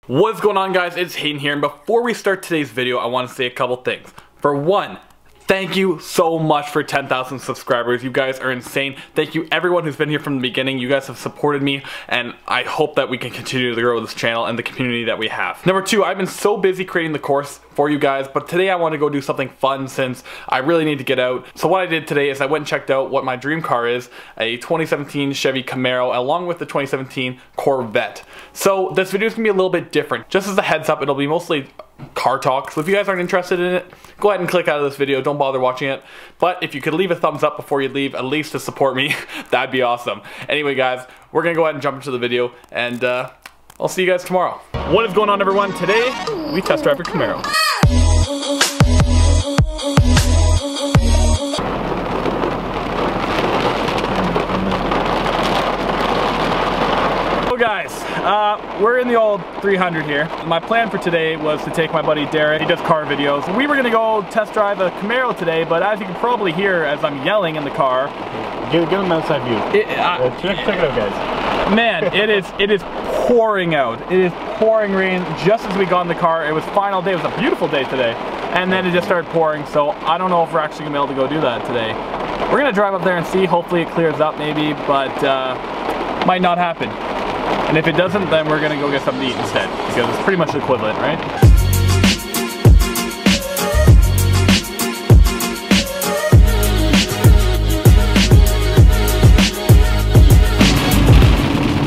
What's going on, guys? It's Hayden here, and before we start today's video, I want to say a couple things. For one, thank you so much for 10,000 subscribers. You guys are insane. Thank you everyone who's been here from the beginning. You guys have supported me, and I hope that we can continue to grow this channel and the community that we have. Number two, I've been so busy creating the course for you guys, but today I want to go do something fun since I really need to get out. So what I did today is I went and checked out what my dream car is, a 2017 Chevy Camaro along with the 2017 Corvette. So this video is going to be a little bit different. Just as a heads up, it'll be mostly car talk, so if you guys aren't interested in it, go ahead and click out of this video, don't bother watching it. But if you could leave a thumbs up before you leave, at least to support me, that'd be awesome. Anyway guys, we're gonna go ahead and jump into the video, and I'll see you guys tomorrow. What is going on, everyone? Today, we test drive a Camaro. Guys, we're in the old 300 here. My plan for today was to take my buddy Derek. He does car videos. We were gonna go test drive a Camaro today, but as you can probably hear as I'm yelling in the car, give him an outside view. Check it out, guys. Man, it is pouring out. It is pouring rain. Just as we got in the car, it was final day. It was a beautiful day today, and then it just started pouring. So I don't know if we're actually gonna be able to go do that today. We're gonna drive up there and see. Hopefully it clears up, maybe, but might not happen. And if it doesn't, then we're gonna go get something to eat instead, because it's pretty much the equivalent, right?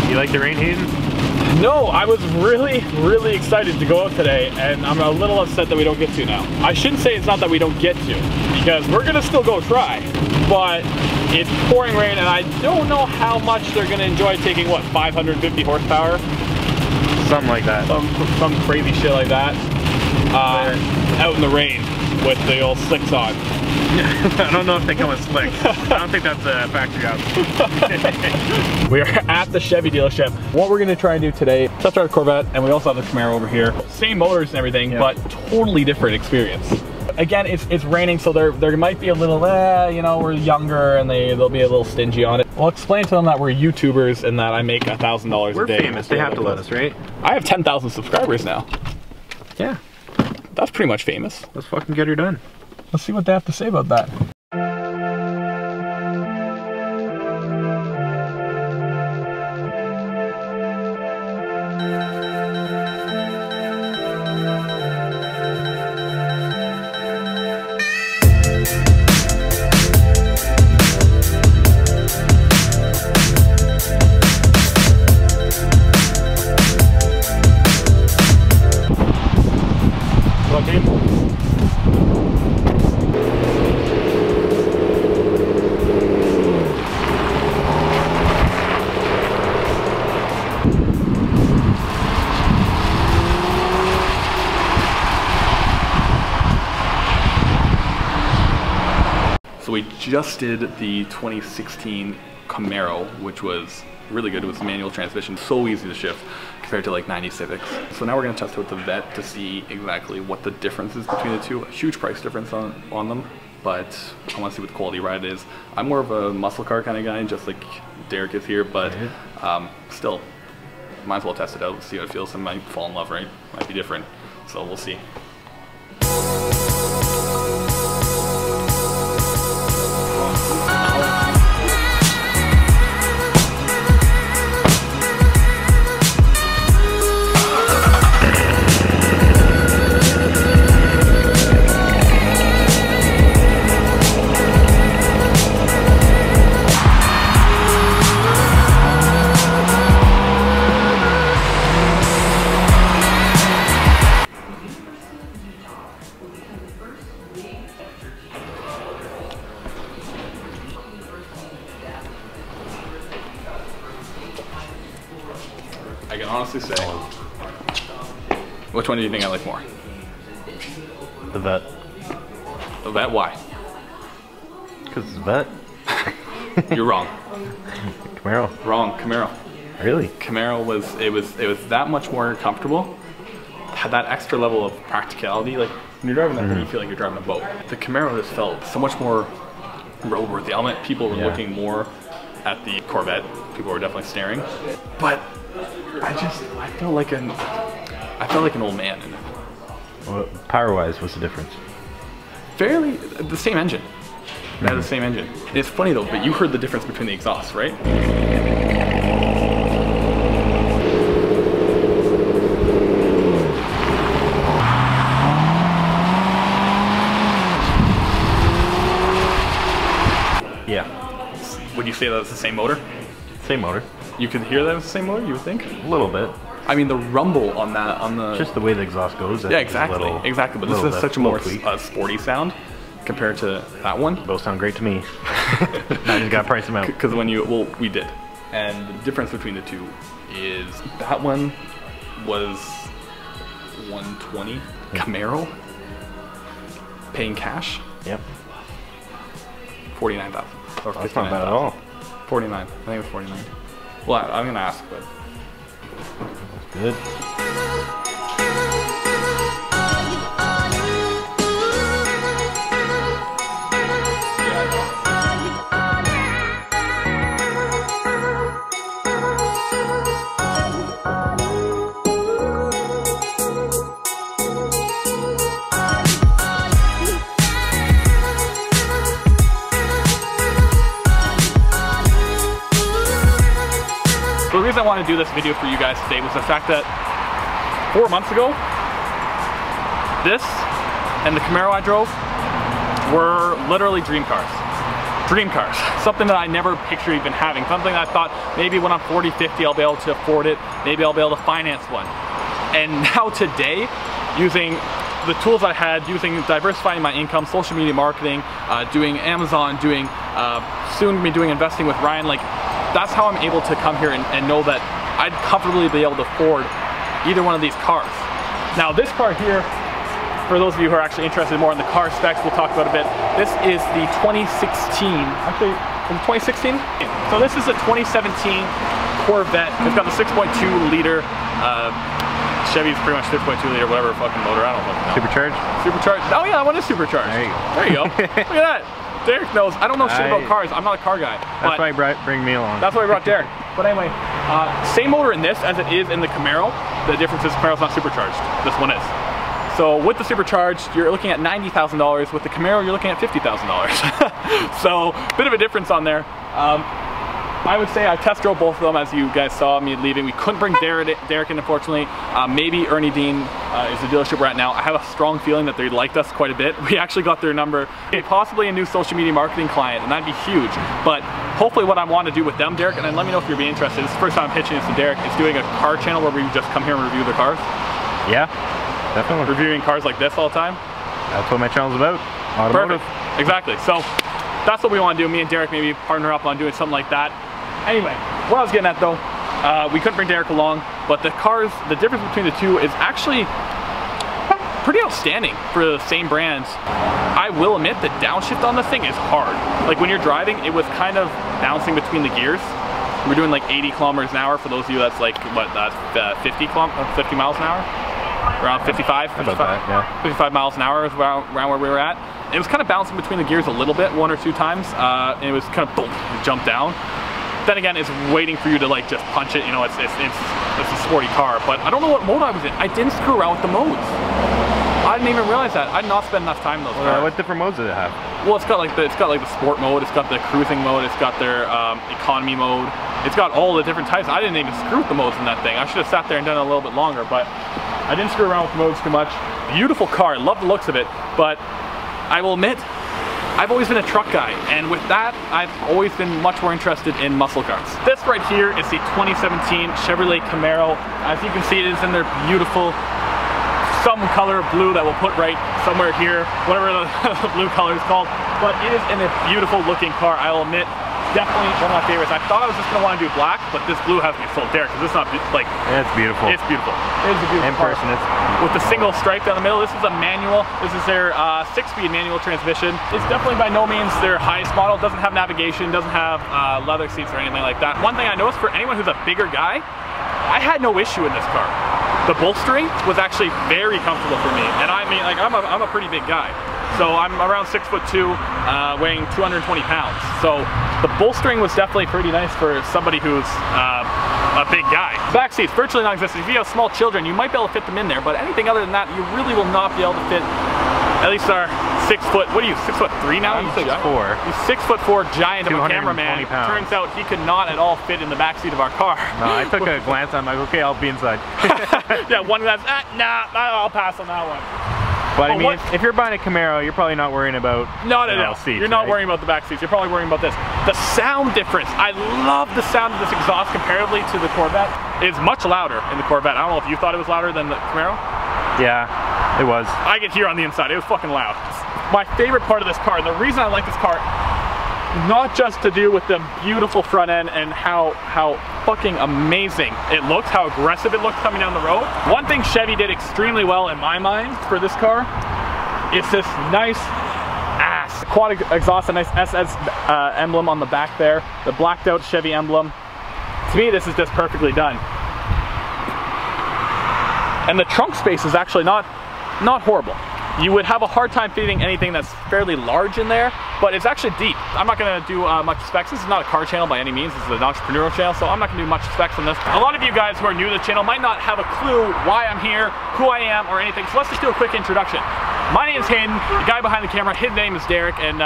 You like the rain, Hayden? No, I was really excited to go out today, and I'm a little upset that we don't get to now. I shouldn't say it's not that we don't get to, because we're gonna still go try, but it's pouring rain, and I don't know how much they're gonna enjoy taking, what, 550 horsepower? Something like that. Some crazy shit like that. Out in the rain with the old slicks on. I don't know if they come with slicks. I don't think that's a factory option. We are at the Chevy dealership. What we're gonna try and do today, test drive a Corvette, and we also have the Camaro over here. Same motors and everything, but totally different experience. Again, it's raining, so there might be a little, you know, we're younger and they'll be a little stingy on it. Well, explain to them that we're YouTubers and that I make $1,000 a day. We're famous, they have to let us, right? I have 10,000 subscribers now. Yeah. That's pretty much famous. Let's fucking get her done. Let's see what they have to say about that. So we just did the 2016 Camaro, which was really good. It was a manual transmission, so easy to shift compared to like 90 Civics. So now we're gonna test out the Vette to see exactly what the difference is between the two. A huge price difference on them, but I wanna see what the quality ride is. I'm more of a muscle car kind of guy, just like Derek is here, but still, might as well test it out, see how it feels. I might fall in love, right? Might be different, so we'll see. I can honestly say, which one do you think I like more? The Vette. The Vette, why? Because it's a Vette. You're wrong. Camaro. Wrong, Camaro. Really? Camaro was that much more comfortable. Had that extra level of practicality. Like when you're driving that thing, you feel like you're driving a boat. The Camaro just felt so much more roadworthy. Element. People were looking more at the Corvette. People were definitely staring. But I felt like felt like an old man in it. Well, power-wise, what's the difference? Fairly, the same engine. It had the same engine. It's funny though, but you heard the difference between the exhausts, right? Yeah. Would you say that was the same motor? Same motor. You could hear that it was the same motor, you would think? A little bit. I mean, the rumble on that, on the... Just the way the exhaust goes. Yeah, exactly. Exactly, but this is such a more sporty sound compared to that one. Both sound great to me. I just gotta price them out. Because when you, well, we did. And the difference between the two is that one was 120 Camaro, paying cash. Yep. 49,000. That's not bad at all. 49. I think it was 49. Well, I'm gonna ask, but that's good. So the reason I wanted to do this video for you guys today was the fact that 4 months ago, this and the Camaro I drove were literally dream cars. Dream cars. Something that I never pictured even having. Something that I thought maybe when I'm 40, 50, I'll be able to afford it. Maybe I'll be able to finance one. And now today, using the tools I had, diversifying my income, social media marketing, doing Amazon, soon be doing investing with Ryan, like, that's how I'm able to come here and know that I'd comfortably be able to afford either one of these cars. Now this car here, for those of you who are actually interested more in the car specs, we'll talk about a bit. This is the 2016, actually, is it 2016? So this is a 2017 Corvette. It's got the 6.2 liter, Chevy's pretty much 6.2 liter, whatever fucking motor, I don't fucking know. Supercharged? Supercharged, oh yeah, that one is supercharged. There you go. There you go, look at that. Derek knows. I don't know shit about cars. I'm not a car guy. That's why you bring me along. That's why we brought Derek. But anyway, same motor in this as it is in the Camaro. The difference is Camaro's not supercharged. This one is. So with the supercharged, you're looking at $90,000. With the Camaro, you're looking at $50,000. So bit of a difference on there. I would say I test drove both of them, as you guys saw me leaving. We couldn't bring Derek in, unfortunately. Maybe Ernie Dean is the dealership we're at now. I have a strong feeling that they liked us quite a bit. We actually got their number. Possibly a new social media marketing client, and that'd be huge. But hopefully what I want to do with them, Derek, and then let me know if you're interested. This is the first time I'm pitching this to Derek, is doing a car channel where we just come here and review their cars. Yeah, definitely. Reviewing cars like this all the time. That's what my channel's about. Automotive. Perfect. Exactly. So that's what we want to do. Me and Derek maybe partner up on doing something like that. Anyway, what I was getting at though, we couldn't bring Derek along, but the cars, the difference between the two is actually pretty outstanding for the same brands. I will admit the downshift on this thing is hard. Like when you're driving, it was kind of bouncing between the gears. We're doing like 80 kilometers an hour. For those of you, that's like, what, 50 miles an hour? Around 55? 55, yeah. 55 miles an hour is around where we were at. It was kind of bouncing between the gears a little bit, 1 or 2 times. And it was kind of boom, jump down. Then again, it's waiting for you to like just punch it. You know, it's a sporty car. But I don't know what mode I was in. I didn't screw around with the modes. I didn't even realize that. I did not spend enough time in those cars. What different modes does it have? Well, it's got like the sport mode. It's got the cruising mode. It's got their economy mode. It's got all the different types. I didn't even screw with the modes in that thing. I should have sat there and done it a little bit longer, but I didn't screw around with the modes too much. Beautiful car. I love the looks of it, but I will admit, I've always been a truck guy, and with that, I've always been much more interested in muscle cars. This right here is the 2017 Chevrolet Camaro. As you can see, it is in their beautiful, some color of blue that we'll put right somewhere here, whatever the blue color is called. But it is in a beautiful looking car, I will admit. Definitely one of my favorites. I thought I was just going to want to do black, but this blue has me sold. Derek, because it's not like... It's beautiful. It's beautiful. It is a beautiful car. In person, it's beautiful. With the single stripe down the middle. This is a manual. This is their 6-speed manual transmission. It's definitely by no means their highest model. It doesn't have navigation, doesn't have leather seats or anything like that. One thing I noticed for anyone who's a bigger guy, I had no issue in this car. The bolstering was actually very comfortable for me. And I mean, like, I'm a pretty big guy. So I'm around 6'2", weighing 220 pounds. So the bolstering was definitely pretty nice for somebody who's a a big guy. Back seats, virtually non-existent. If you have small children, you might be able to fit them in there, but anything other than that, you really will not be able to fit at least our 6 foot, what are you, 6'3" now? I'm 6'4". He's 6'4" giant of a cameraman. Pounds. Turns out he could not at all fit in the back seat of our car. No, I took a glance, I'm like, okay, I'll be inside. Yeah, one glance, nah, I'll pass on that one. But I mean, if you're buying a Camaro, you're probably not worrying about seats. You're not worrying about the back seats. You're probably worrying about this. The sound difference. I love the sound of this exhaust comparatively to the Corvette. It's much louder in the Corvette. I don't know if you thought it was louder than the Camaro. Yeah, it was. I could hear on the inside. It was fucking loud. My favorite part of this car, the reason I like this car, not just to do with the beautiful front end and how fucking amazing it looks, how aggressive it looks coming down the road. One thing Chevy did extremely well in my mind for this car is this nice ass quad exhaust, a nice SS emblem on the back there, the blacked out Chevy emblem. To me, this is just perfectly done. And the trunk space is actually not horrible. You would have a hard time fitting anything that's fairly large in there, but it's actually deep. I'm not gonna do much specs. This is not a car channel by any means. This is an entrepreneurial channel, so I'm not gonna do much specs on this. A lot of you guys who are new to the channel might not have a clue why I'm here, who I am, or anything, so let's just do a quick introduction. My name is Hayden. The guy behind the camera, his name is Derek, and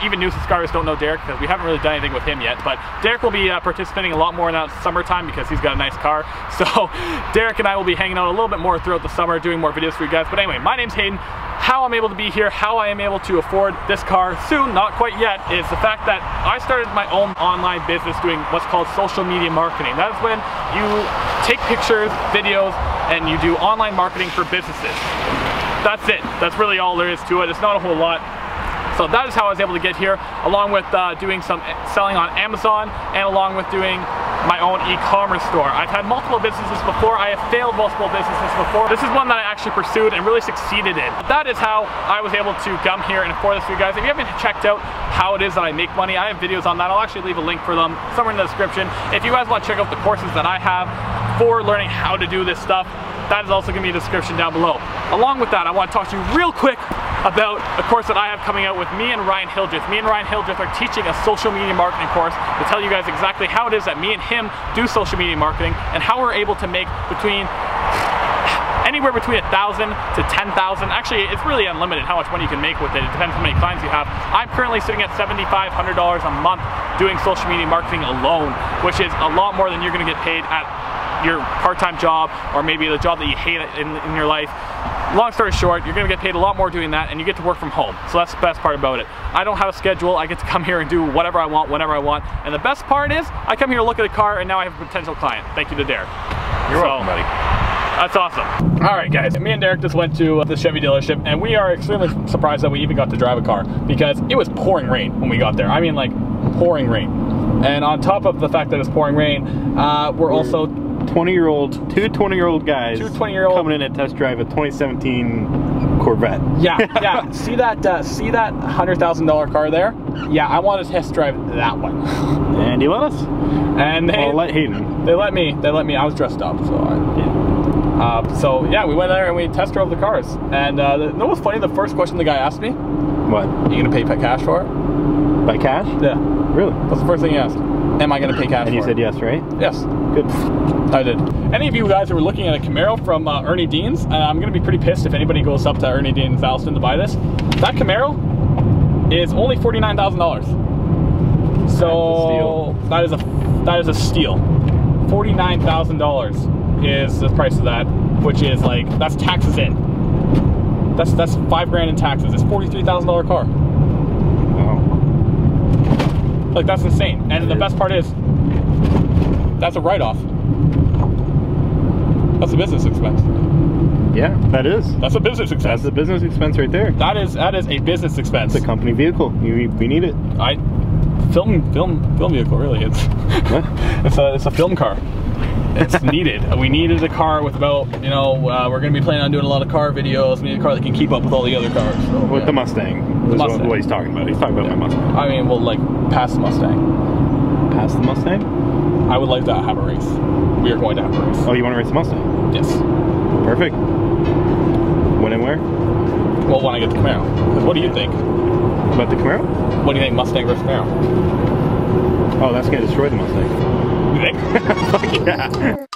even new subscribers don't know Derek because we haven't really done anything with him yet, but Derek will be participating a lot more in that summertime because he's got a nice car. So Derek and I will be hanging out a little bit more throughout the summer, doing more videos for you guys. But anyway, my name's Hayden. How I'm able to be here, how I am able to afford this car soon, not quite yet, is the fact that I started my own online business doing what's called social media marketing. That's when you take pictures, videos, and you do online marketing for businesses. That's it. That's really all there is to it. It's not a whole lot. So that is how I was able to get here, along with doing some selling on Amazon and along with doing my own e-commerce store. I've had multiple businesses before. I have failed multiple businesses before. This is one that I actually pursued and really succeeded in. That is how I was able to come here and afford this for you guys. If you haven't checked out how it is that I make money, I have videos on that. I'll actually leave a link for them somewhere in the description. If you guys want to check out the courses that I have for learning how to do this stuff, that is also going to be in the description down below. Along with that, I want to talk to you real quick about a course that I have coming out with me and Ryan Hildreth. Me and Ryan Hildreth are teaching a social media marketing course to tell you guys exactly how it is that me and him do social media marketing and how we're able to make anywhere between 1,000 to 10,000. Actually, it's really unlimited how much money you can make with it. It depends how many clients you have. I'm currently sitting at $7,500 a month doing social media marketing alone, which is a lot more than you're going to get paid at your part-time job or maybe the job that you hate in your life. Long story short, you're gonna get paid a lot more doing that and you get to work from home. So that's the best part about it. I don't have a schedule. I get to come here and do whatever I want, whenever I want. And the best part is, I come here to look at a car and now I have a potential client. Thank you to Derek. You're welcome, buddy. That's awesome. All right, guys, me and Derek just went to the Chevy dealership and we are extremely surprised that we even got to drive a car because it was pouring rain when we got there. I mean, like, pouring rain. And on top of the fact that it's pouring rain, we're also two 20-year-old guys coming in to test drive a 2017 Corvette. Yeah. See that $100,000 car there? Yeah, I want to test drive that one. And you let us? And they let Hayden. They let me. I was dressed up, so so yeah, we went there and we test drove the cars. And you know what's funny? The first question the guy asked me. What? Are you gonna pay cash for it? By cash? Yeah. Really? That's the first thing he asked. Am I gonna pay cash? And you said yes, right? Yes. Good. I did. Any of you guys who were looking at a Camaro from Ernie Dean's, I'm gonna be pretty pissed if anybody goes up to Ernie Dean's Alston to buy this. That Camaro is only $49,000. So that is a steal. $49,000 is the price of that, which is like, that's taxes in. That's $5 grand in taxes. It's $43,000 car. Wow. Like, that's insane. And the best part is, that's a write-off. That's a business expense. Yeah, that is. That's a business expense. That's a business expense right there. That is a business expense. It's a company vehicle. We need it. Film vehicle, really. It's a film car. It's needed. We needed a car with about, you know, we're going to be planning on doing a lot of car videos. We need a car that can keep up with all the other cars. So, with the Mustang. That's what he's talking about. He's talking about my Mustang. I mean, well, like, past the Mustang. Past the Mustang? I would like to have a race. We are going to have a race. Oh, you want to race the Mustang? Yes. Perfect. When and where? Well, when I get the Camaro. Because what do you think? About the Camaro? What do you think, Mustang versus Camaro? Oh, that's going to destroy the Mustang. You think? Fuck yeah.